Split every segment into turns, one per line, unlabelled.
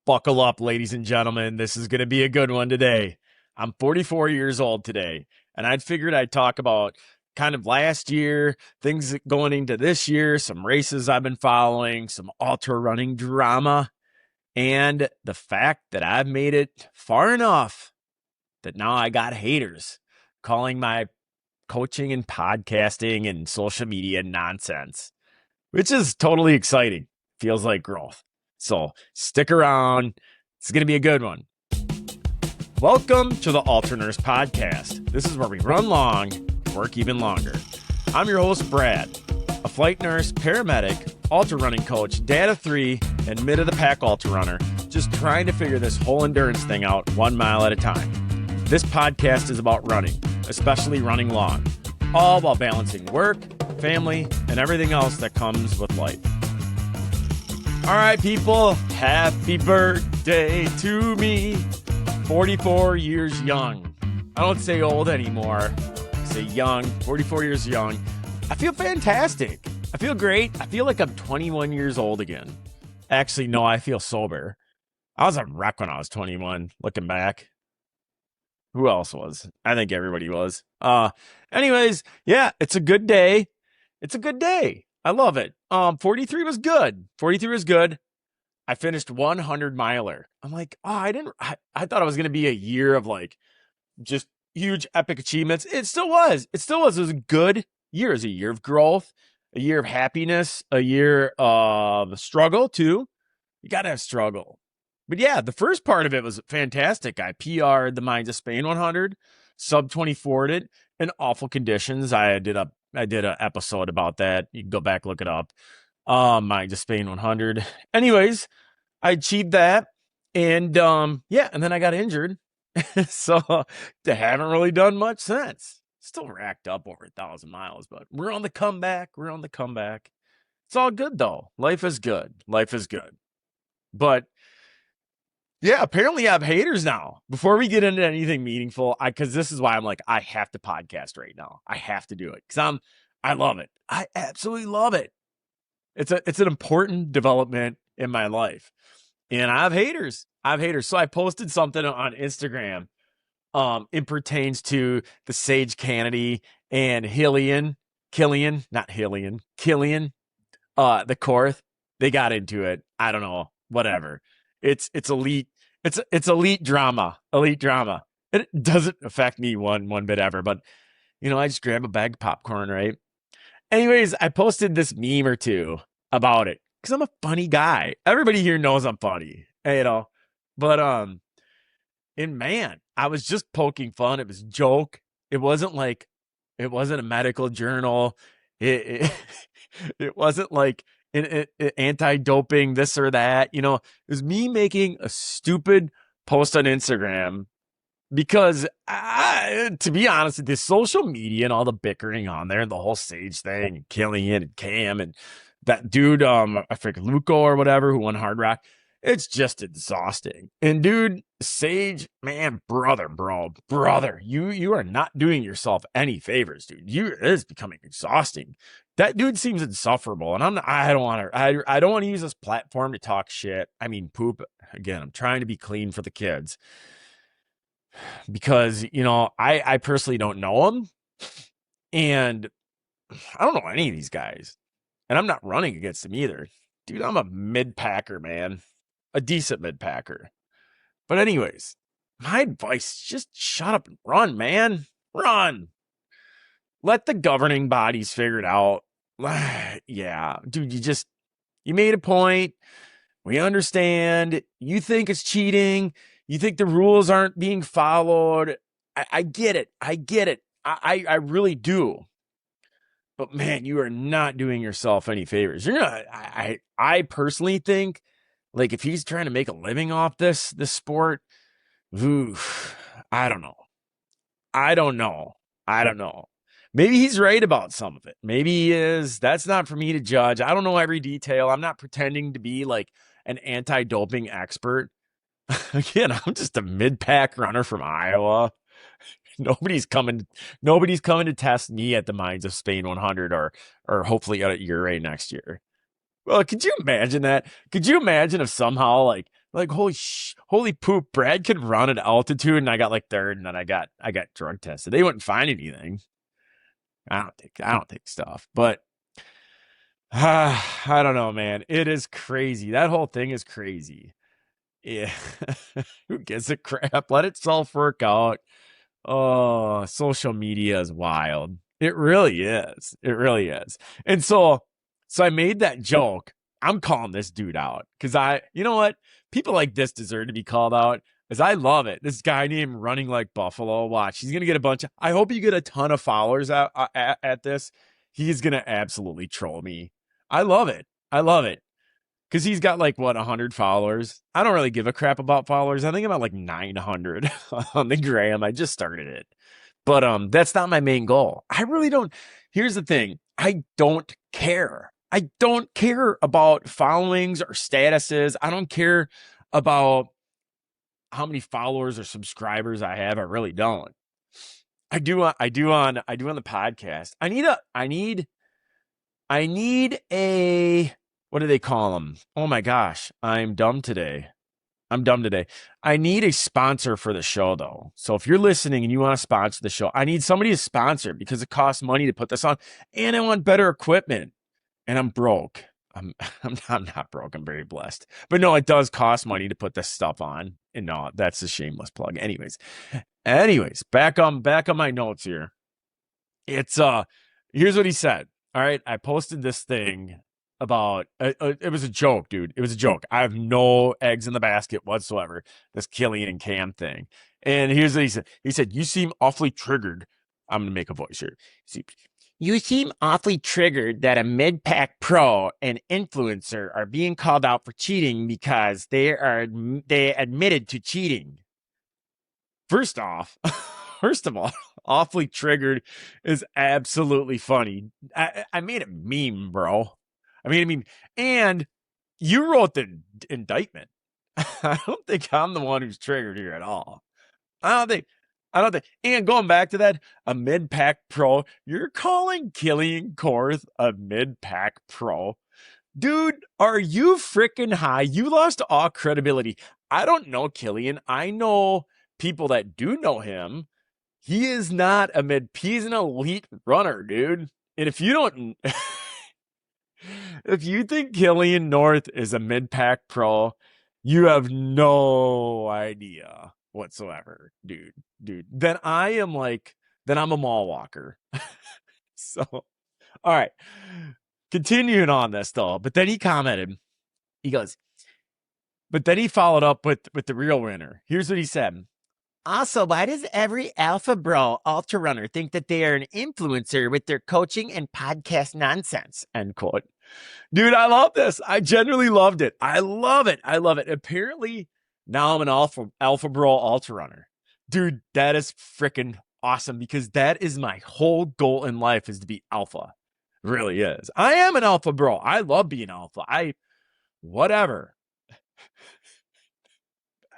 Buckle up, ladies and gentlemen. This is going to be a good one today. I'm 44 years old today, and I'd figured I'd talk about kind of last year, things going into this year, some races I've been following, some ultra running drama, and the fact that I've made it far enough that now I got haters calling my coaching and podcasting and social media nonsense, which is totally exciting. Feels like growth. So stick around. It's going to be a good one. Welcome to the theultranurse podcast. This is where we run long, work even longer. I'm your host, Brad, a flight nurse, paramedic, ultra running coach, dad of 3, and mid of the pack ultra runner, just trying to figure this whole endurance thing out 1 mile at a time. This podcast is about running, especially running long, all while balancing work, family, and everything else that comes with life. All right, people, happy birthday to me. 44 years young. I don't say old anymore. I say young, 44 years young. I feel fantastic. I feel great. I feel like I'm 21 years old again. Actually, no, I feel sober. I was a wreck when I was 21, looking back. Who else was? I think everybody was. Anyways, yeah, it's a good day. It's a good day. I love it. 43 was good. 43 was good. I finished 100 miler. I'm like, I thought it was going to be a year of like just huge epic achievements. It still was. It was a good year. It was a year of growth, a year of happiness, a year of struggle too. You got to have struggle. But yeah, the first part of it was fantastic. I PR'd the Mines of Spain 100, sub 24'd it in awful conditions. I did an episode about that. You can go back, look it up. Mines of Spain 100. Anyways, I achieved that. And and then I got injured. So I haven't really done much since. Still racked up over 1,000 miles, but we're on the comeback. It's all good though. Life is good. But yeah, apparently I have haters now. Before we get into anything meaningful, because this is why I'm like, I have to podcast right now. I have to do it because I love it. I absolutely love it. It's an important development in my life, and I have haters. So I posted something on Instagram. It pertains to the Sage Kennedy and Killian, the Korth. They got into it. I don't know. Whatever. It's elite. It's elite drama. It doesn't affect me one bit ever, but I just grab a bag of popcorn, right? Anyways, I posted this meme or two about it because I'm a funny guy. Everybody here knows I'm funny, but and man, I was just poking fun. It was a joke. It wasn't a medical journal. It wasn't like anti-doping this or that. It was me making a stupid post on Instagram because to be honest, this social media and all the bickering on there and the whole Sage thing and Killian and Cam and that dude, I forget Luco or whatever, who won Hard Rock. It's just exhausting. And dude, Sage, man, brother, you are not doing yourself any favors, dude. It is becoming exhausting. That dude seems insufferable, and I don't want to use this platform to talk shit. I mean, poop. Again, I'm trying to be clean for the kids because I personally don't know them, and I don't know any of these guys, and I'm not running against them either, dude. I'm a mid-packer, man, a decent mid-packer. But anyways, my advice: just shut up and run, man. Run. Let the governing bodies figure it out. Yeah, dude, you made a point. We understand. You think it's cheating. You think the rules aren't being followed. I get it. I really do. But man, you are not doing yourself any favors. You're not. I personally think, like, if he's trying to make a living off this sport, I don't know. Maybe he's right about some of it. Maybe he is. That's not for me to judge. I don't know every detail. I'm not pretending to be like an anti-doping expert. Again, I'm just a mid-pack runner from Iowa. Nobody's coming to test me at the Mines of Spain 100 or hopefully at URA next year. Well, could you imagine that? Could you imagine if somehow like Like holy poop, Brad could run at altitude, and I got like third, and then I got drug tested. They wouldn't find anything. I don't think stuff, but I don't know, man. It is crazy. That whole thing is crazy. Yeah. Who gives a crap? Let it self work out. Oh, social media is wild. It really is. It really is. And so I made that joke. I'm calling this dude out because you know what? People like this deserve to be called out because I love it. This guy named Running Like Buffalo. Watch, he's going to get a bunch of, I hope you get a ton of followers at this. He's going to absolutely troll me. I love it. I love it. Because he's got like, what, 100 followers? I don't really give a crap about followers. I think about like 900 on the gram. I just started it. But that's not my main goal. I really don't. Here's the thing. I don't care. I don't care about followings or statuses. I don't care about how many followers or subscribers I have. I really don't. I do on the podcast. I need a, what do they call them? Oh my gosh, I'm dumb today. I need a sponsor for the show, though. So if you're listening and you want to sponsor the show, I need somebody to sponsor because it costs money to put this on, and I want better equipment. And I'm broke. I'm not broke. I'm very blessed. But no, it does cost money to put this stuff on. And no, that's a shameless plug. Anyways, back on my notes here. It's here's what he said. All right, I posted this thing about it was a joke, dude. It was a joke. I have no eggs in the basket whatsoever. This Killian and Cam thing. And here's what he said. He said, "You seem awfully triggered." I'm gonna make a voice here. You seem awfully triggered that a mid-pack pro and influencer are being called out for cheating because they admitted to cheating. First of all, awfully triggered is absolutely funny. I made a meme, bro. I made a meme. And you wrote the indictment. I don't think I'm the one who's triggered here at all. I don't think. And going back to that, a mid-pack pro, you're calling Killian Korth a mid-pack pro? Dude, are you freaking high? You lost all credibility. I don't know Killian. I know people that do know him. He is not he's an elite runner, dude. And if you don't, if you think Killian North is a mid-pack pro, you have no idea whatsoever, dude. Then I'm a mall walker. So, all right. Continuing on this though, but then he commented, he goes, but then he followed up with the real winner. Here's what he said. Also, why does every alpha bro ultra runner think that they are an influencer with their coaching and podcast nonsense? End quote. Dude, I love this. I genuinely loved it. I love it. Apparently, now I'm an alpha bro ultra runner. Dude, that is freaking awesome because that is my whole goal in life is to be alpha. It really is. I am an alpha bro. I love being alpha. Whatever.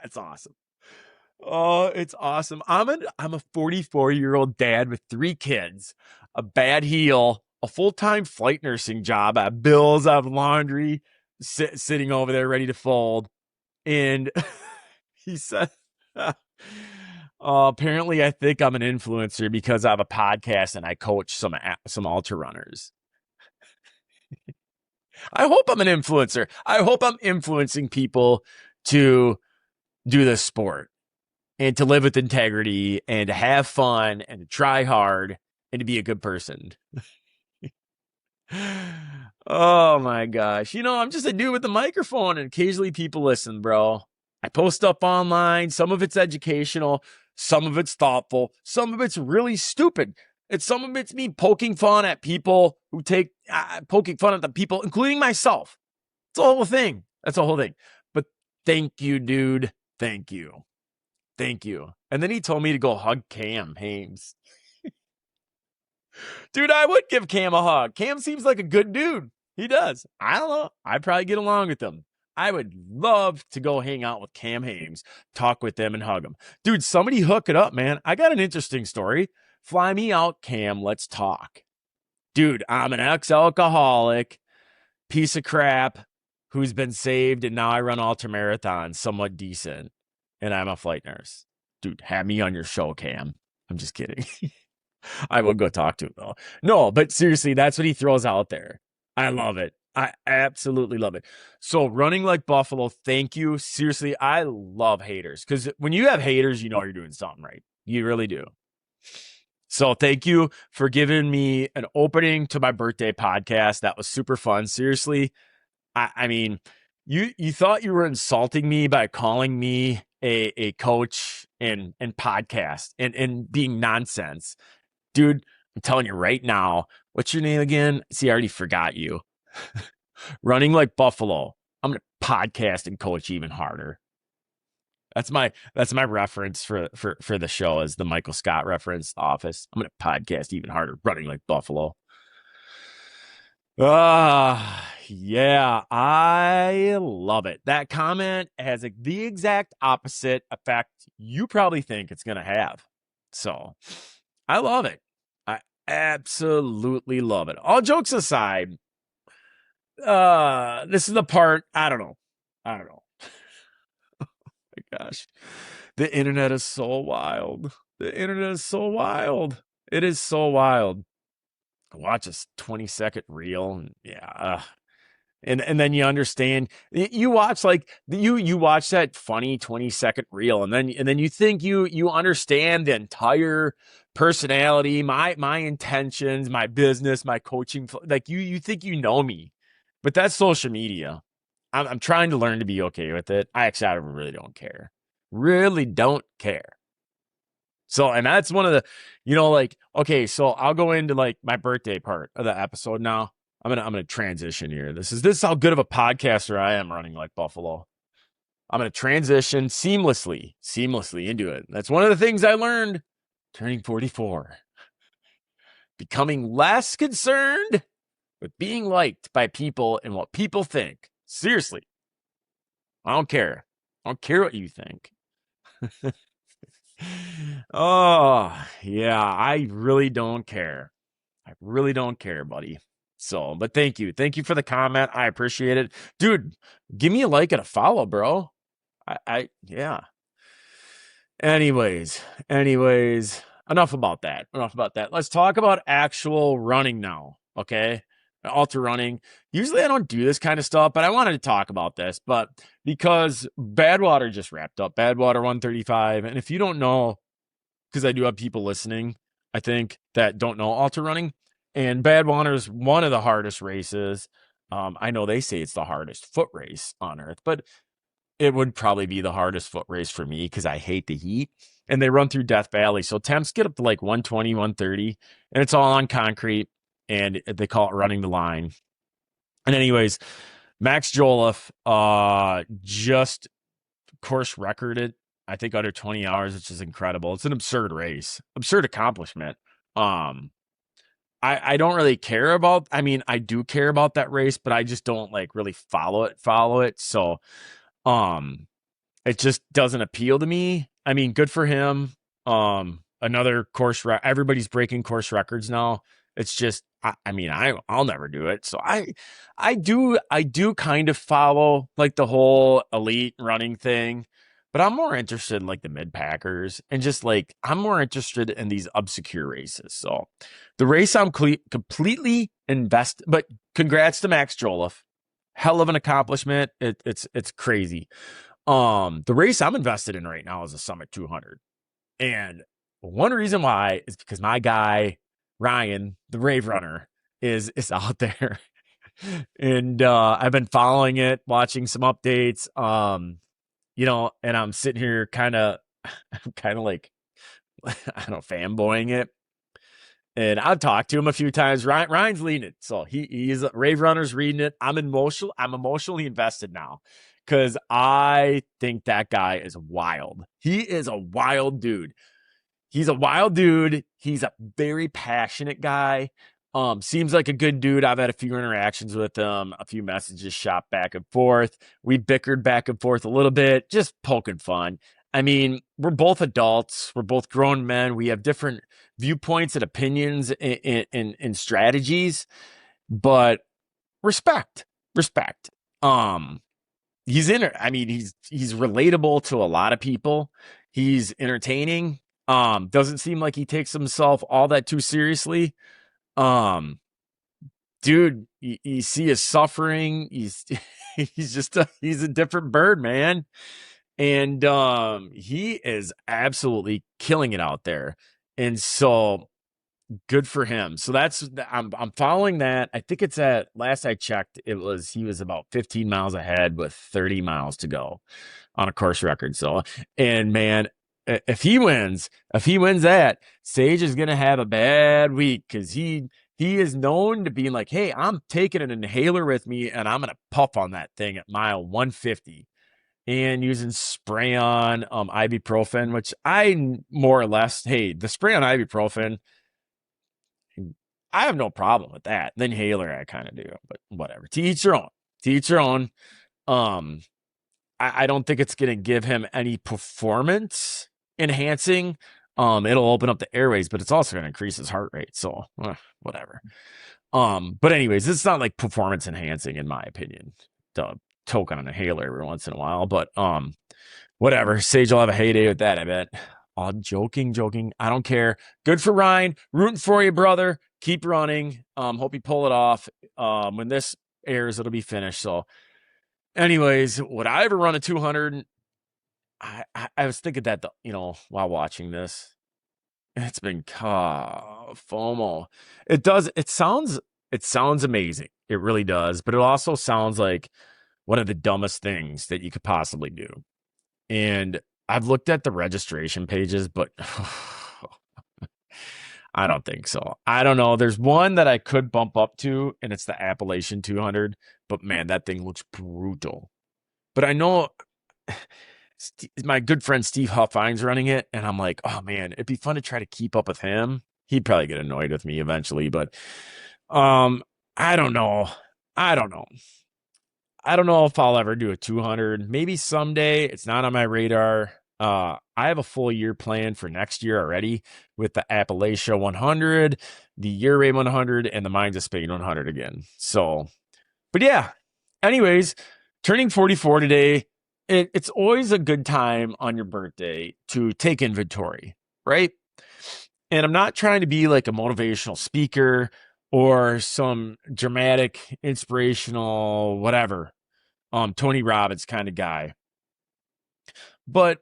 That's awesome. Oh, it's awesome. I'm a 44-year-old dad with 3 kids, a bad heel, a full-time flight nursing job. I have bills, I have laundry sitting over there ready to fold. And he said, apparently I think I'm an influencer because I have a podcast and I coach some ultra runners. I hope I'm an influencer. I hope I'm influencing people to do this sport and to live with integrity and to have fun and to try hard and to be a good person. Oh my gosh. I'm just a dude with a microphone and occasionally people listen, bro. I post up online. Some of it's educational. Some of it's thoughtful. Some of it's really stupid. Some of it's me poking fun at people who poking fun at the people, including myself. It's a whole thing. But thank you, dude. Thank you. And then he told me to go hug Cam Hames. Dude, I would give Cam a hug. Cam seems like a good dude. He does. I don't know. I'd probably get along with him. I would love to go hang out with Cam Hames, talk with them and hug him. Dude, somebody hook it up, man. I got an interesting story. Fly me out, Cam. Let's talk. Dude, I'm an ex-alcoholic, piece of crap. who's been saved, and now I run ultra marathons somewhat decent, and I'm a flight nurse. Dude, have me on your show, Cam. I'm just kidding. I will go talk to him though. No, but seriously, that's what he throws out there. I love it. I absolutely love it. So running like Buffalo, thank you. Seriously, I love haters, because when you have haters, you know you're doing something right. You really do. So thank you for giving me an opening to my birthday podcast. That was super fun. Seriously, I mean, you thought you were insulting me by calling me a coach and podcast and being nonsense. Dude, I'm telling you right now, what's your name again? See, I already forgot you. Running like Buffalo. I'm gonna podcast and coach even harder. That's my reference for the show, as the Michael Scott reference, The Office. I'm gonna podcast even harder, running like Buffalo. Yeah, I love it. That comment has the exact opposite effect you probably think it's gonna have. So I love it. I absolutely love it. All jokes aside, this is the part I don't know. My gosh. The internet is so wild. The internet is so wild. It is so wild. Watch a 20-second reel, and yeah, and then you understand. You watch like you watch that funny 20-second reel, and then you think you understand the entire personality, my intentions, my business, my coaching. Like you think you know me, but that's social media. I'm trying to learn to be okay with it. I really don't care. Really don't care. So, and that's one of the, like, okay, so I'll go into like my birthday part of the episode now. I'm gonna transition here. This is how good of a podcaster I am, running like Buffalo. I'm gonna transition seamlessly into it. That's one of the things I learned turning 44. Becoming less concerned with being liked by people and what people think. Seriously. I don't care. I don't care what you think. Oh, yeah, I really don't care. I really don't care, buddy. So, but thank you. Thank you for the comment. I appreciate it. Dude, give me a like and a follow, bro. Yeah. Anyways, enough about that. Let's talk about actual running now. Okay. Ultra running. Usually I don't do this kind of stuff, but I wanted to talk about this. But because Badwater just wrapped up, Badwater 135. And if you don't know, because I do have people listening, I think, that don't know ultra running, and Badwater is one of the hardest races. I know they say it's the hardest foot race on earth, but it would probably be the hardest foot race for me because I hate the heat. And they run through Death Valley. So temps get up to like 120, 130, and it's all on concrete, and they call it running the line. And anyways, Max Joliffe just course recorded, I think, under 20 hours, which is incredible. It's an absurd race, absurd accomplishment. I don't really care about, I do care about that race, but I just don't like really follow it. So, it just doesn't appeal to me. I mean, good for him. Another course, everybody's breaking course records now. It's just, I'll never do it. So I do kind of follow like the whole elite running thing, but I'm more interested in like the mid packers, and just like, I'm more interested in these obscure races. So the race I'm completely invested, but congrats to Max Joliffe. Hell of an accomplishment. It's crazy. The race I'm invested in right now is the Summit 200. And one reason why is because my guy, Ryan, the Rave Runner, is out there. And I've been following it, watching some updates. And I'm sitting here kind of like, I don't know, fanboying it. And I've talked to him a few times. Ryan's leading it. So he's Rave Runner's reading it. I'm emotionally invested now, because I think that guy is wild. He is a wild dude. He's a wild dude. He's a very passionate guy. Seems like a good dude. I've had a few interactions with him, a few messages shot back and forth. We bickered back and forth a little bit, just poking fun. I mean, we're both adults. We're both grown men. We have different viewpoints and opinions and strategies, but respect. Um, I mean, he's relatable to a lot of people. He's entertaining. Doesn't seem like he takes himself all that too seriously. Um, dude, you see his suffering. He's a different bird, man. And he is absolutely killing it out there. And so good for him. So I'm following that. I think it's at last I checked, he was about 15 miles ahead with 30 miles to go on a course record. So, and man, if he wins that, Sage is gonna have a bad week because he is known to being like, hey, I'm taking an inhaler with me and I'm gonna puff on that thing at mile 150 and using spray on ibuprofen, which I more or less, hey, the spray on ibuprofen, I have no problem with that. The inhaler, I kind of do, but whatever. To each their own. To each their own. Um, I don't think it's going to give him any performance enhancing. It'll open up the airways, but it's also going to increase his heart rate. So whatever. But anyways, it's not like performance enhancing in my opinion to toke on an inhaler every once in a while. But whatever. Sage will have a heyday with that, I bet. Oh, joking. I don't care. Good for Ryan. Rooting for you, brother. Keep running. Hope you pull it off. When this airs, it'll be finished. So, anyways, would I ever run a 200? I was thinking that, while watching this, it's been FOMO. It sounds amazing. It really does. But it also sounds like one of the dumbest things that you could possibly do. And I've looked at the registration pages, but I don't think so. I don't know. There's one that I could bump up to, and it's the Appalachian 200. But man, that thing looks brutal. But I know my good friend Steve Huffine's running it, and I'm like, oh man, it'd be fun to try to keep up with him. He'd probably get annoyed with me eventually, but I don't know. I don't know. I don't know if I'll ever do a 200. Maybe someday. It's not on my radar. I have a full year plan for next year already with the Appalachia 100, the Uray 100, and the Mines of Spain 100 again. So, but yeah. Anyways, turning 44 today. It's always a good time on your birthday to take inventory, right? And I'm not trying to be like a motivational speaker or some dramatic, inspirational, whatever, Tony Robbins kind of guy. But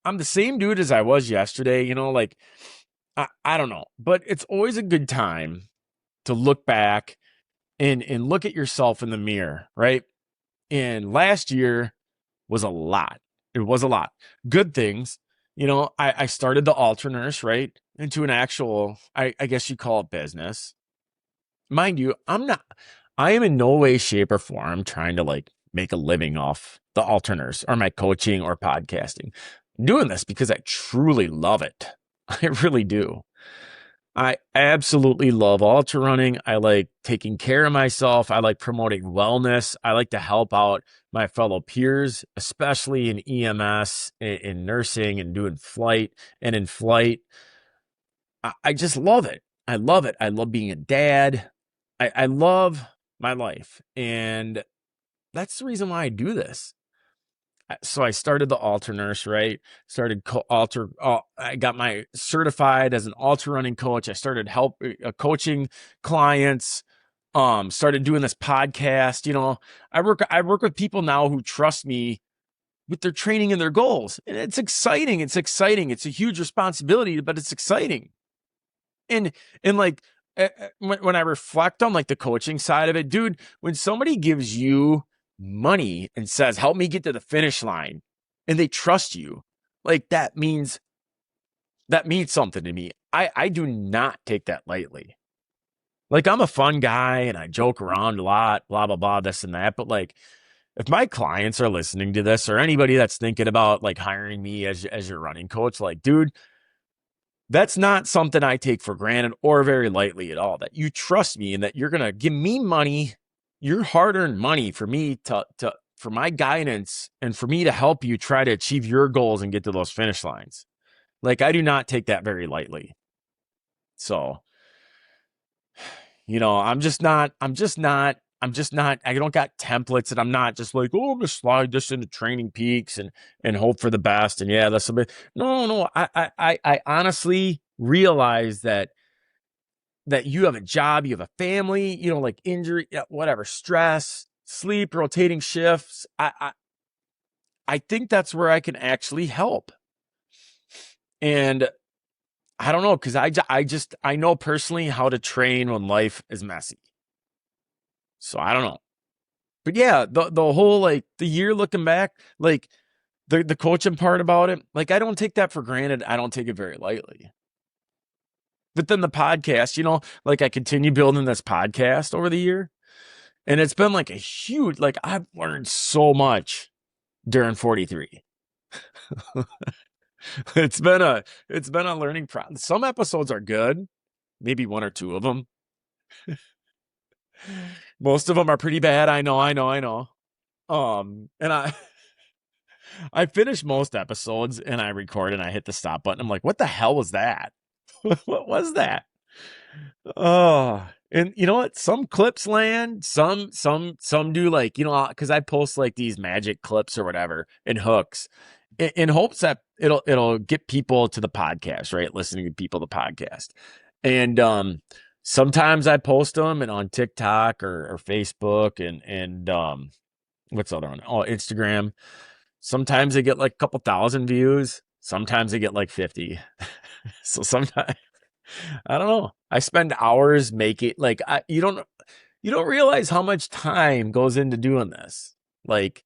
I'm the same dude as I was yesterday, like, I don't know. But it's always a good time to look back and look at yourself in the mirror, right? And last year was a lot. It was a lot. Good things. I started the ULTRANURSE, right? Into an actual, I guess you call it business. Mind you, I am in no way, shape, or form trying to like make a living off the ULTRANURSE or my coaching or podcasting. I'm doing this because I truly love it. I really do. I absolutely love ultra running. I like taking care of myself. I like promoting wellness. I like to help out my fellow peers, especially in EMS, in nursing, and doing flight and in flight. I just love it. I love it. I love being a dad. I love my life. And that's the reason why I do this. So I started the ULTRANURSE, right? I got my certified as an ultra running coach. I started coaching clients. Started doing this podcast. I work with people now who trust me with their training and their goals, and it's exciting. It's exciting. It's a huge responsibility, but it's exciting. And like when I reflect on like the coaching side of it, dude, when somebody gives you money and says, help me get to the finish line, and they trust you, like that means something to me. I do not take that lightly. Like, I'm a fun guy and I joke around a lot, blah, blah, blah, this and that. But like, if my clients are listening to this or anybody that's thinking about like hiring me as your running coach, like, dude, that's not something I take for granted or very lightly at all. That you trust me and that you're going to give me money, your hard-earned money, for me for my guidance and for me to help you try to achieve your goals and get to those finish lines. Like, I do not take that very lightly. So, I'm just not I'm just not, I don't got templates, and I'm not just like, oh, I'm gonna slide this into Training Peaks and hope for the best. And yeah, that's a bit, no. I honestly realize that you have a job, you have a family, like injury, whatever, stress, sleep, rotating shifts. I think that's where I can actually help. And I don't know, because I know personally how to train when life is messy. So I don't know. But yeah, the whole, like, the year looking back, like the coaching part about it, like, I don't take that for granted. I don't take it very lightly. But then the podcast, like, I continue building this podcast over the year, and it's been like a huge, like, I've learned so much during 43. It's been a learning process. Some episodes are good, maybe one or two of them. Most of them are pretty bad. I know. And I finish most episodes, and I record, and I hit the stop button. I'm like, what the hell was that? What was that? Oh, and you know what? Some clips land, some do, like, because I post like these magic clips or whatever and hooks in hopes that it'll get people to the podcast, right? Listening to people to the podcast. And sometimes I post them and on TikTok or Facebook and what's the other one? Oh, Instagram. Sometimes they get like a couple thousand views. Sometimes they get like 50. So sometimes I don't know. I spend hours making, like, you don't realize how much time goes into doing this. Like,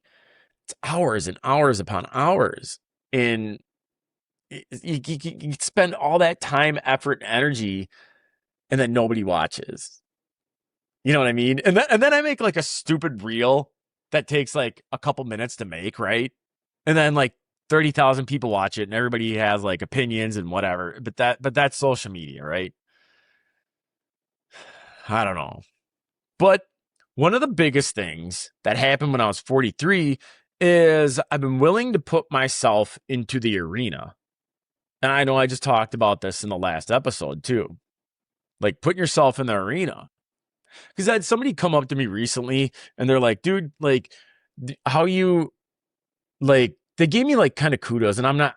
it's hours and hours upon hours. And you spend all that time, effort, and energy, and then nobody watches. You know what I mean? And then I make like a stupid reel that takes like a couple minutes to make, right? And then like 30,000 people watch it, and everybody has like opinions and whatever. But that's social media, right? I don't know. But one of the biggest things that happened when I was 43 is I've been willing to put myself into the arena. And I know I just talked about this in the last episode too. Like, putting yourself in the arena. Because I had somebody come up to me recently, and they're like, dude, like, how you, like, they gave me like kind of kudos. And I'm not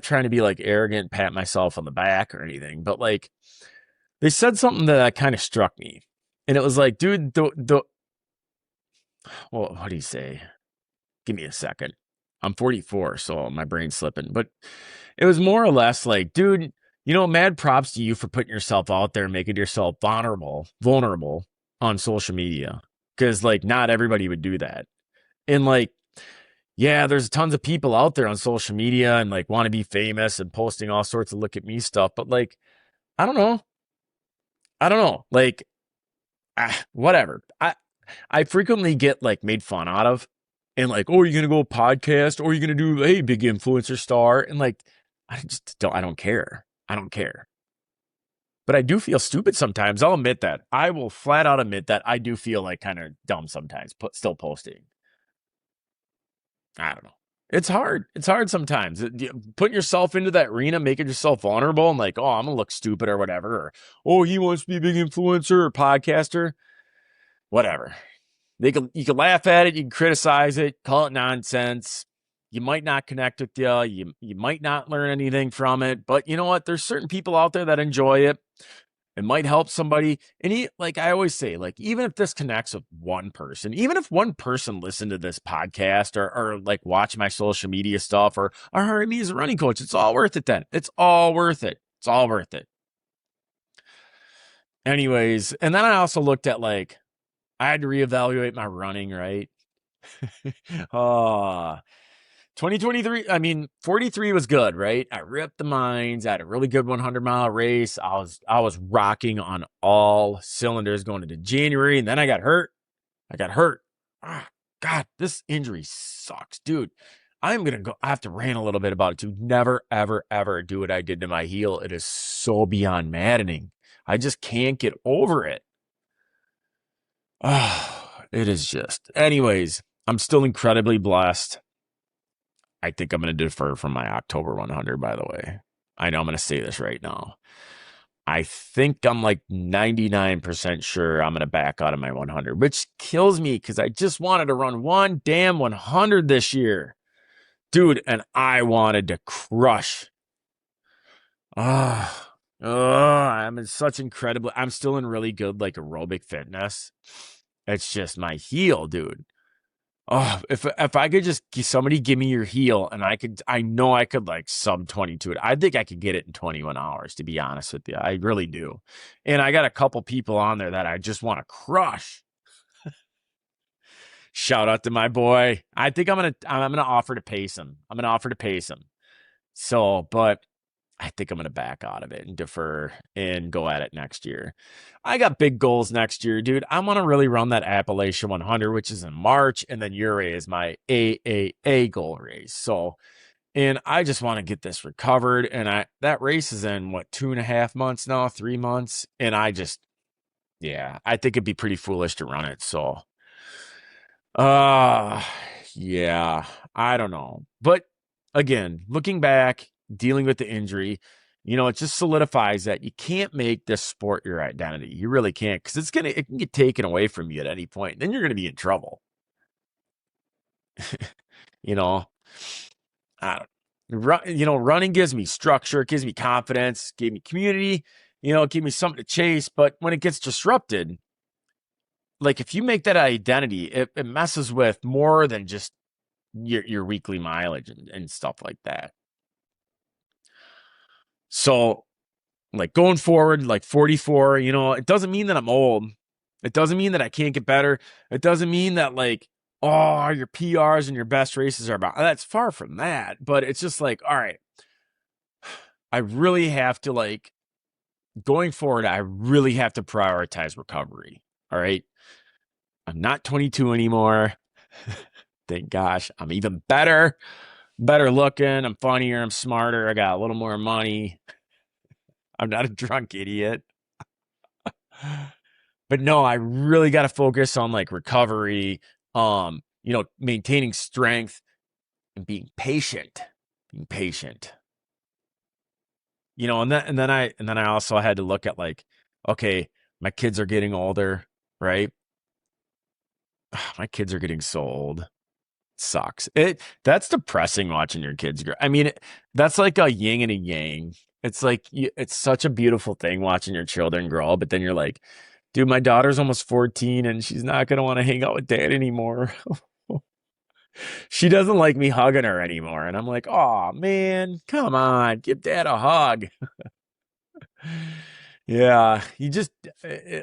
trying to be like arrogant, pat myself on the back or anything, but like, they said something that kind of struck me. And it was like, dude, well, what do you say? Give me a second. I'm 44, so my brain's slipping. But it was more or less like, dude, mad props to you for putting yourself out there and making yourself vulnerable on social media. Because, like, not everybody would do that. And, like, yeah, there's tons of people out there on social media and, like, want to be famous and posting all sorts of look at me stuff. But, like, I don't know. Like, whatever. I frequently get like made fun out of, and like, oh, you're gonna go podcast, or you're gonna do, hey, big influencer star, and like, I don't care. I don't care. But I do feel stupid sometimes. I'll admit that. I will flat out admit that I do feel like kind of dumb sometimes. Still posting. I don't know. It's hard. It's hard sometimes. Putting yourself into that arena, making yourself vulnerable, and like, oh, I'm gonna look stupid or whatever. Or, oh, he wants to be a big influencer or podcaster. Whatever. You can laugh at it, you can criticize it, call it nonsense. You might not connect with you. You might not learn anything from it, but you know what? There's certain people out there that enjoy it. It might help somebody. And like I always say, like, even if this connects with one person, even if one person listened to this podcast or like watch my social media stuff or hired me as a running coach, it's all worth it then. It's all worth it. It's all worth it. Anyways, and then I also looked at, like, I had to reevaluate my running, right? 2023, I mean, 43 was good, right? I ripped the mines. I had a really good 100-mile race. I was rocking on all cylinders going into January, and then I got hurt. God, this injury sucks, dude. I have to rant a little bit about it too. Never, ever, ever do what I did to my heel. It is so beyond maddening. I just can't get over it. It is just. Anyways, I'm still incredibly blessed. I think I'm going to defer from my October 100, by the way. I know I'm going to say this right now. I think I'm like 99% sure I'm going to back out of my 100, which kills me because I just wanted to run one damn 100 this year. Dude, and I wanted to crush. Ah, I'm in such incredible. I'm still in really good like aerobic fitness. It's just my heel, dude. Oh, if I could just somebody give me your heel and I know I could like sub 22 it. I think I could get it in 21 hours, to be honest with you. I really do. And I got a couple people on there that I just want to crush. Shout out to my boy. I think I'm gonna offer to pace him. I'm gonna offer to pace him. So, but I think I'm going to back out of it and defer and go at it next year. I got big goals next year, dude. I want to really run that Appalachian 100, which is in March, and then Uray is my AAA goal race. So, and I just want to get this recovered. And that race is in what, 2.5 months now, 3 months, and yeah, I think it'd be pretty foolish to run it. So, uh, yeah, I don't know, but again, looking back, dealing with the injury, it just solidifies that you can't make this sport your identity. You really can't, because it can get taken away from you at any point. Then you're going to be in trouble. you know, I don't, running gives me structure, it gives me confidence, gave me community, it gave me something to chase. But when it gets disrupted, like if you make that identity, it messes with more than just your weekly mileage and stuff like that. So like going forward, like 44, it doesn't mean that I'm old. It doesn't mean that I can't get better. It doesn't mean that like, oh, your PRs and your best races are about, that's far from that. But it's just like, all right, I really have to like, going forward, I really have to prioritize recovery. All right. I'm not 22 anymore. Thank gosh. I'm even better looking. I'm funnier. I'm smarter. I got a little more money. I'm not a drunk idiot. But no, I really got to focus on like recovery, maintaining strength and being patient. And then I also had to look at like, okay, my kids are getting older, right? My kids are getting so old. It sucks. That's depressing watching your kids grow. I mean, that's like a yin and a yang. It's like it's such a beautiful thing watching your children grow, but then you're like, dude, my daughter's almost 14 and she's not going to want to hang out with dad anymore. She doesn't like me hugging her anymore. And I'm like, oh, man, come on, give dad a hug. Yeah, you just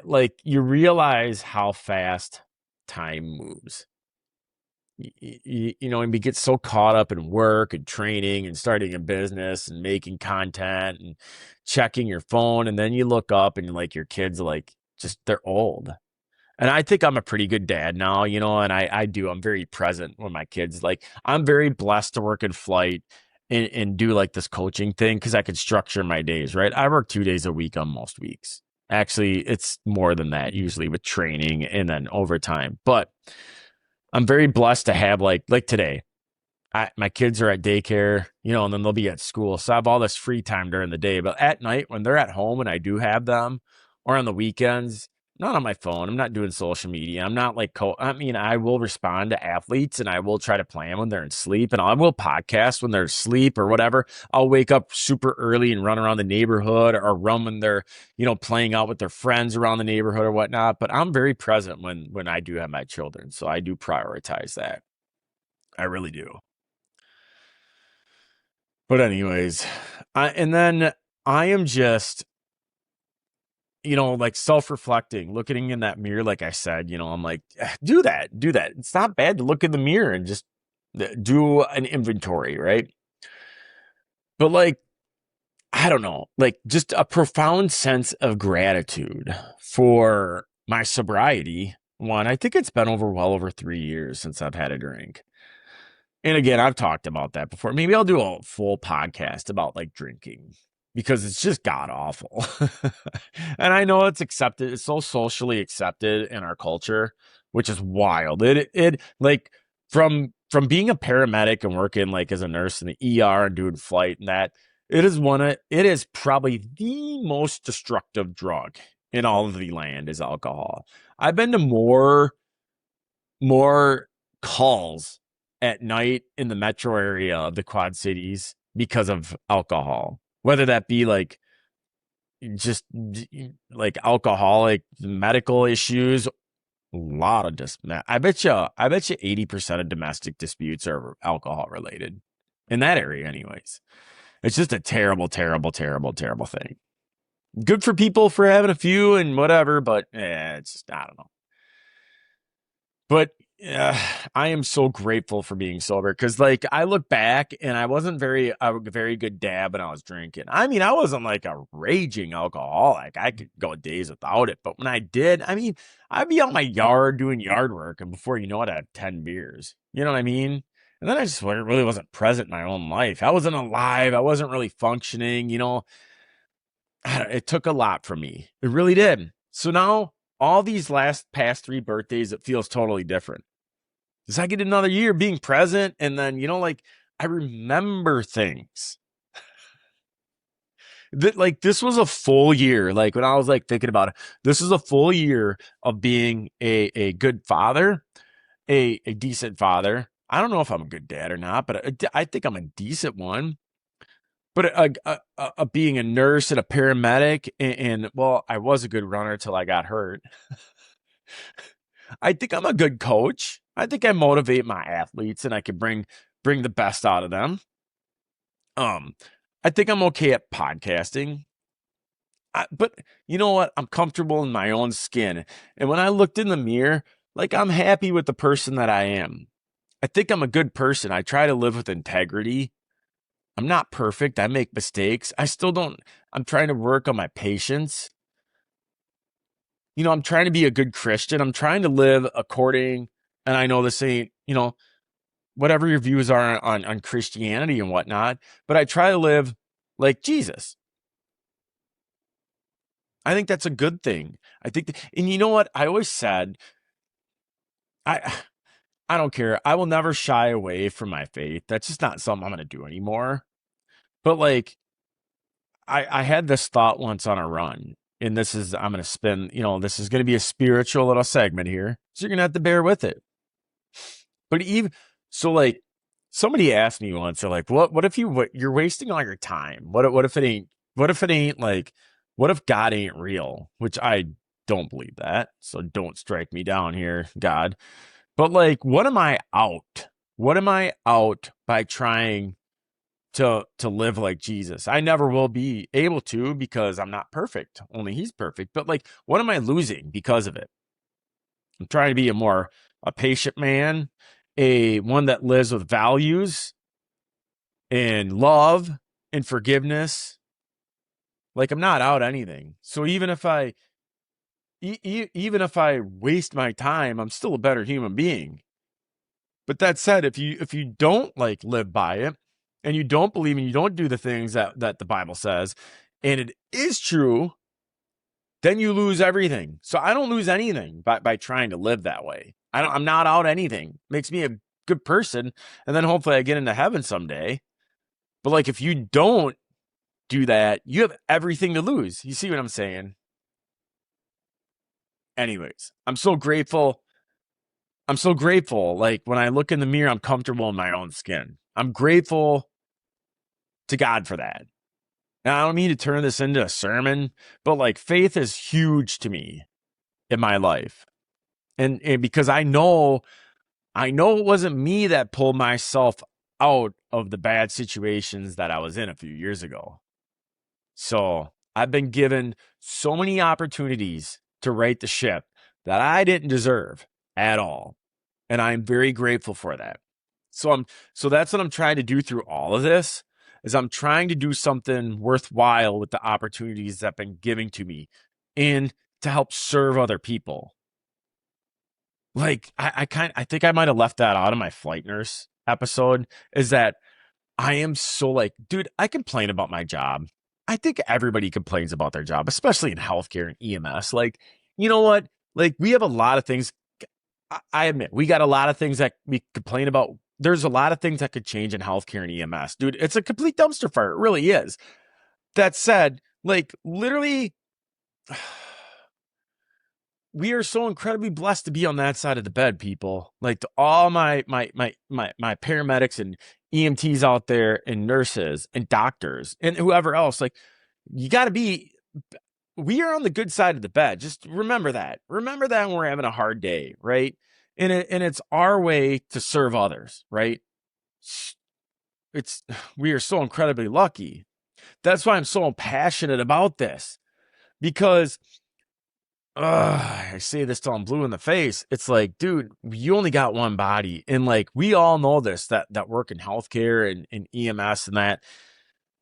like you realize how fast time moves. And we get so caught up in work and training and starting a business and making content and checking your phone. And then you look up and like your kids are like, just they're old. And I think I'm a pretty good dad now, and I'm very present with my kids. Like I'm very blessed to work in flight and do like this coaching thing because I could structure my days, right? I work 2 days a week on most weeks. Actually, it's more than that usually with training and then overtime. But I'm very blessed to have like today. My kids are at daycare, and then they'll be at school. So I have all this free time during the day. But at night when they're at home and I do have them, or on the weekends, not on my phone. I'm not doing social media. I'm not like, I will respond to athletes and I will try to plan when they're in sleep, and I will podcast when they're asleep or whatever. I'll wake up super early and run around the neighborhood or run when they're, playing out with their friends around the neighborhood or whatnot. But I'm very present when I do have my children. So I do prioritize that. I really do. But anyways, and then I am just, like self-reflecting, looking in that mirror. Like I said, I'm like, do that. It's not bad to look in the mirror and just do an inventory, right? But like, I don't know, like just a profound sense of gratitude for my sobriety. One, I think it's been well over 3 years since I've had a drink. And again, I've talked about that before. Maybe I'll do a full podcast about like drinking because it's just god awful. And I know it's accepted. It's so socially accepted in our culture, which is wild. It like from being a paramedic and working like as a nurse in the ER and doing flight and that, it is probably the most destructive drug in all of the land is alcohol. I've been to more calls at night in the metro area of the Quad Cities because of alcohol. Whether that be like just like alcoholic medical issues, a lot of I bet you 80% of domestic disputes are alcohol related in that area anyways. It's just a terrible, terrible, terrible, terrible thing. Good for people for having a few and whatever, but it's just, I don't know. But uh, I am so grateful for being sober because, like, I look back and I wasn't a very good dad when I was drinking. I mean, I wasn't like a raging alcoholic. I could go days without it. But when I did, I mean, I'd be out in my yard doing yard work, and before you know it, I had 10 beers. You know what I mean? And then I just really wasn't present in my own life. I wasn't alive. I wasn't really functioning. It took a lot from me. It really did. So now, all these past 3 birthdays, it feels totally different. Because I get another year being present, and then, like, I remember things. That, like, this was a full year. Like, when I was like thinking about it, this is a full year of being a good father, a decent father. I don't know if I'm a good dad or not, but I think I'm a decent one. But being a nurse and a paramedic, and well, I was a good runner till I got hurt. I think I'm a good coach. I think I motivate my athletes, and I can bring the best out of them. I think I'm okay at podcasting. But you know what? I'm comfortable in my own skin, and when I looked in the mirror, like, I'm happy with the person that I am. I think I'm a good person. I try to live with integrity. I'm not perfect. I make mistakes. I still don't. I'm trying to work on my patience. I'm trying to be a good Christian. I'm trying to live according, and I know this ain't, whatever your views are on Christianity and whatnot, but I try to live like Jesus. I think that's a good thing. I think, and you know what? I always said, I, I don't care. I will never shy away from my faith. That's just not something I'm going to do anymore. But like, I had this thought once on a run, and I'm going to spin, this is going to be a spiritual little segment here. So you're going to have to bear with it. But even so, like, somebody asked me once, they're like, what if you're wasting all your time? What if it ain't like, what if God ain't real? Which I don't believe that. So don't strike me down here, God. But like, what am I out? What am I out by trying to live like Jesus? I never will be able to because I'm not perfect. Only he's perfect. But like, what am I losing because of it? I'm trying to be a patient man, a one that lives with values and love and forgiveness. Like, I'm not out anything. So even if even if I waste my time, I'm still a better human being. But that said, if you don't like live by it, and you don't believe and you don't do the things that the Bible says, and it is true, then you lose everything. So I don't lose anything by trying to live that way. I'm not out anything. Makes me a good person, and then hopefully I get into heaven someday. But like, if you don't do that, you have everything to lose. You see what I'm saying? Anyways, I'm so grateful. I'm so grateful. Like, when I look in the mirror, I'm comfortable in my own skin. I'm grateful to God for that. And I don't mean to turn this into a sermon, but like, faith is huge to me in my life. And because I know it wasn't me that pulled myself out of the bad situations that I was in a few years ago. So I've been given so many opportunities to right the ship that I didn't deserve at all. And I'm very grateful for that. So that's what I'm trying to do through all of this, is I'm trying to do something worthwhile with the opportunities that have been given to me and to help serve other people. Like, I think I might have left that out of my flight nurse episode, is that I am so like, dude, I complain about my job. I think everybody complains about their job, especially in healthcare and EMS. Like, you know what? Like, we have a lot of things. I admit we got a lot of things that we complain about there's a lot of things that could change in healthcare and EMS. Dude, it's a complete dumpster fire. It really is. That said, like literally we are so incredibly blessed to be on that side of the bed, people. Like to all my paramedics and EMTs out there and nurses and doctors and whoever else, like you got to be we are on the good side of the bed. Just remember that. Remember that when we're having a hard day, right? And it's our way to serve others, right? It's we are so incredibly lucky. That's why I'm so passionate about this because I say this till I'm blue in the face. It's like, dude, you only got one body. And like, we all know this, that work in healthcare and EMS and that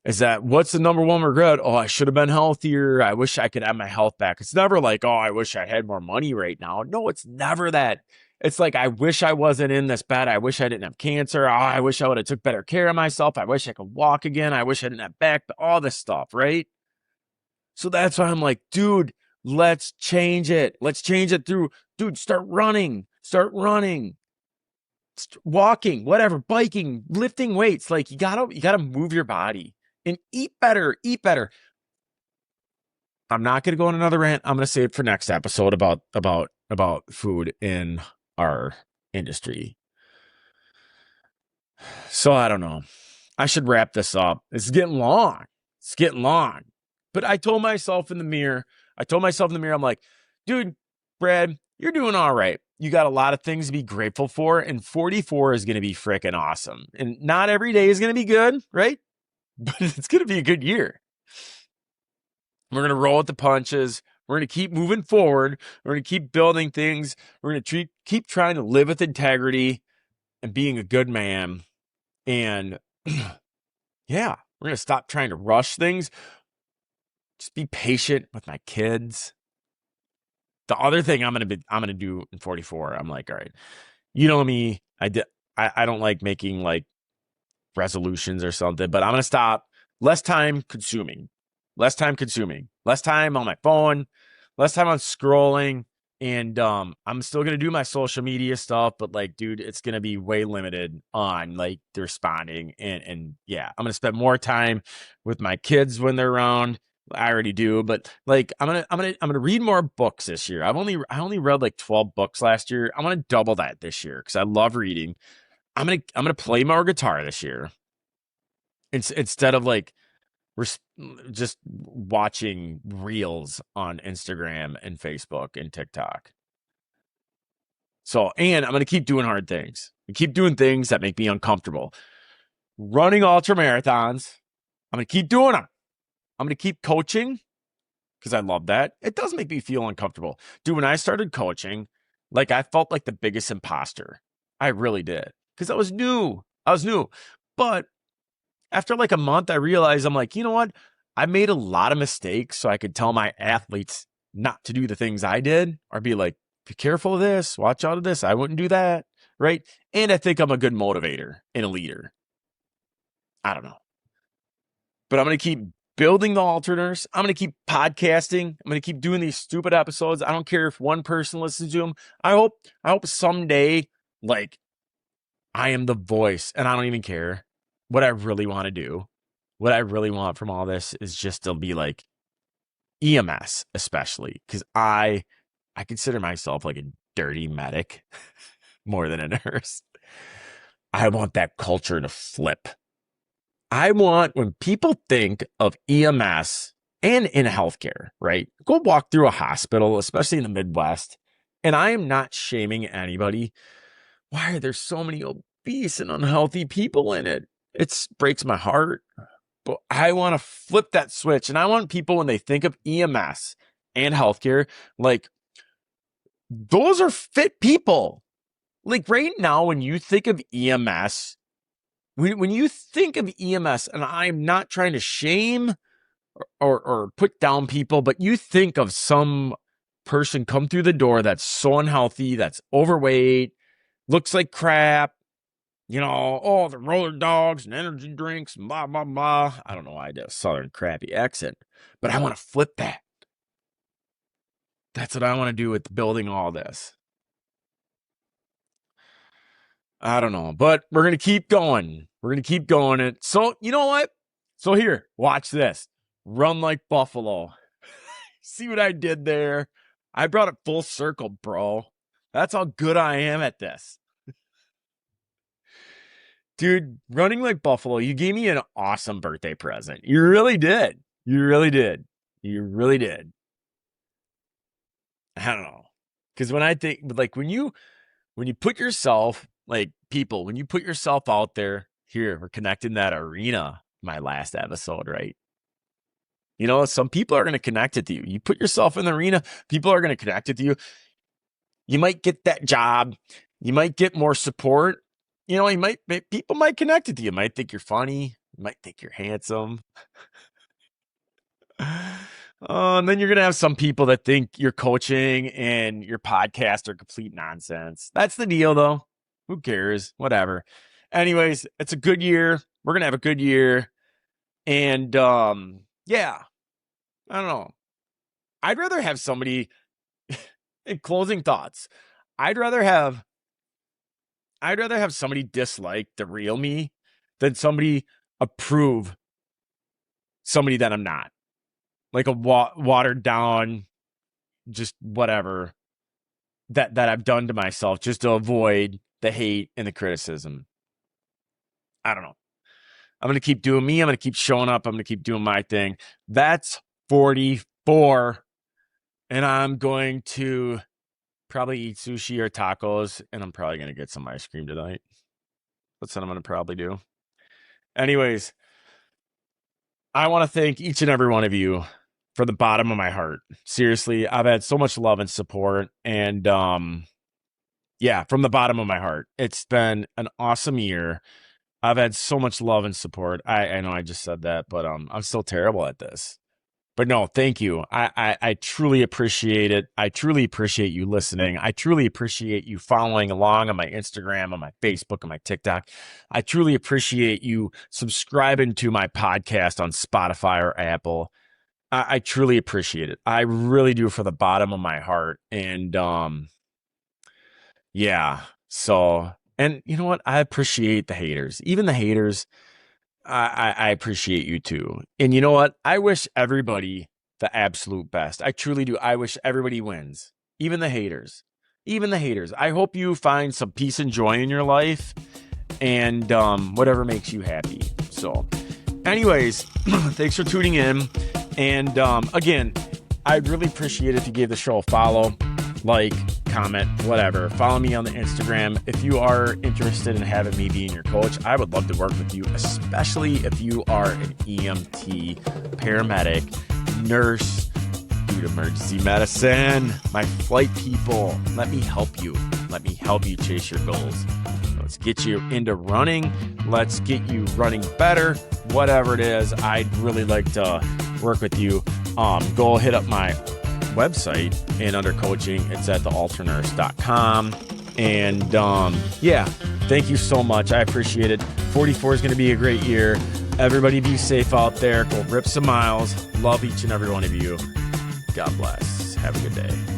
is that what's the number one regret? Oh, I should have been healthier. I wish I could have my health back. It's never like, oh, I wish I had more money right now. No, it's never that. It's like, I wish I wasn't in this bed. I wish I didn't have cancer. Oh, I wish I would have took better care of myself. I wish I could walk again. I wish I didn't have back, all this stuff, right? So that's why I'm like, dude, let's change it. Let's change it through, dude, start running, walking, whatever, biking, lifting weights. Like you gotta move your body and eat better, eat better. I'm not going to go on another rant. I'm going to save it for next episode about food in our industry. So I don't know. I should wrap this up. It's getting long. It's getting long. But I told myself in the mirror, I'm like, dude, Brad, you're doing all right. You got a lot of things to be grateful for. And 44 is going to be freaking awesome. And not every day is going to be good, right? But it's going to be a good year. We're going to roll with the punches. We're going to keep moving forward. We're going to keep building things. We're going to keep trying to live with integrity and being a good man. And yeah, we're going to stop trying to rush things. Just be patient with my kids. The other thing I'm going to do in 44, I'm like, all right, you know me, I don't like making like resolutions or something, but I'm going to stop. Less time consuming, less time on my phone, less time on scrolling. And I'm still going to do my social media stuff, but like, dude, it's going to be way limited on like the responding. And yeah, I'm going to spend more time with my kids when they're around. I already do, but like I'm gonna read more books this year. I only read like 12 books last year. I'm gonna double that this year because I love reading. I'm gonna play more guitar this year. Instead of like just watching reels on Instagram and Facebook and TikTok. So, and I'm going to keep doing hard things. Keep doing things that make me uncomfortable. Running ultra marathons. I'm going to keep doing them. I'm going to keep coaching because I love that. It does make me feel uncomfortable. Dude, when I started coaching, like I felt like the biggest imposter. I really did because I was new. But after like a month, I realized I'm like, you know what? I made a lot of mistakes so I could tell my athletes not to do the things I did or be like, be careful of this, watch out of this. I wouldn't do that. Right. And I think I'm a good motivator and a leader. I don't know. But I'm going to keep building the alterners. I'm going to keep podcasting. I'm going to keep doing these stupid episodes. I don't care if one person listens to them. I hope someday, like, I am the voice and I don't even care. What I really want to do, what I really want from all this is just to be like EMS, especially because I consider myself like a dirty medic more than a nurse. I want that culture to flip. I want when people think of EMS and in healthcare, right? Go walk through a hospital, especially in the Midwest. And I am not shaming anybody. Why are there so many obese and unhealthy people in it? It breaks my heart. But I want to flip that switch. And I want people, when they think of EMS and healthcare, like those are fit people. Like right now, when you think of EMS, when you think of EMS, and I'm not trying to shame or put down people, but you think of some person come through the door that's so unhealthy, that's overweight, looks like crap, you know, oh, the roller dogs and energy drinks, and blah, blah, blah. I don't know why I did a southern crappy accent, but I want to flip that. That's what I want to do with building all this. I don't know, but we're going to keep going. We're going to keep going. And so, you know what? So here, watch this. Run like Buffalo. See what I did there? I brought it full circle, bro. That's how good I am at this. Dude, running like Buffalo, you gave me an awesome birthday present. You really did. You really did. You really did. I don't know. Because when I think, like, when you put yourself, like, people, when you put yourself out there, here, we're connecting that arena, my last episode, right? You know, some people are going to connect with you. You put yourself in the arena, people are going to connect with you. You might get that job. You might get more support. You know, people might connect with you. You might think you're funny. You might think you're handsome. And then you're going to have some people that think your coaching and your podcast are complete nonsense. That's the deal, though. Who cares? Whatever. Anyways, it's a good year. We're going to have a good year. And, yeah, I don't know. I'd rather have somebody, in closing thoughts, I'd rather have somebody dislike the real me than somebody approve somebody that I'm not. Like a watered down, just whatever that I've done to myself just to avoid the hate and the criticism. I don't know. I'm going to keep doing me. I'm going to keep showing up. I'm going to keep doing my thing. That's 44. And I'm going to probably eat sushi or tacos. And I'm probably going to get some ice cream tonight. That's what I'm going to probably do. Anyways, I want to thank each and every one of you from the bottom of my heart. Seriously, I've had so much love and support. And yeah, from the bottom of my heart. It's been an awesome year. I've had so much love and support. I know I just said that, but I'm still terrible at this. But no, thank you. I truly appreciate it. I truly appreciate you listening. I truly appreciate you following along on my Instagram, on my Facebook, on my TikTok. I truly appreciate you subscribing to my podcast on Spotify or Apple. I truly appreciate it. I really do, for the bottom of my heart. And yeah, so, and you know what? I appreciate the haters. Even the haters, I appreciate you too. And you know what? I wish everybody the absolute best. I truly do. I wish everybody wins. Even the haters. Even the haters. I hope you find some peace and joy in your life and whatever makes you happy. So anyways, thanks for tuning in. And again, I'd really appreciate it if you gave the show a follow, like, comment, whatever. Follow me on the Instagram. If you are interested in having me being your coach, I would love to work with you, especially if you are an EMT, paramedic, nurse, dude, emergency medicine, my flight people. Let me help you. Let me help you chase your goals. Let's get you into running. Let's get you running better. Whatever it is, I'd really like to work with you. Go hit up my website, and under coaching, it's at theultranurse.com. And yeah, thank you so much. I appreciate it. 44 is going to be a great year. Everybody be safe out there. Go rip some miles. Love each and every one of you. God bless. Have a good day.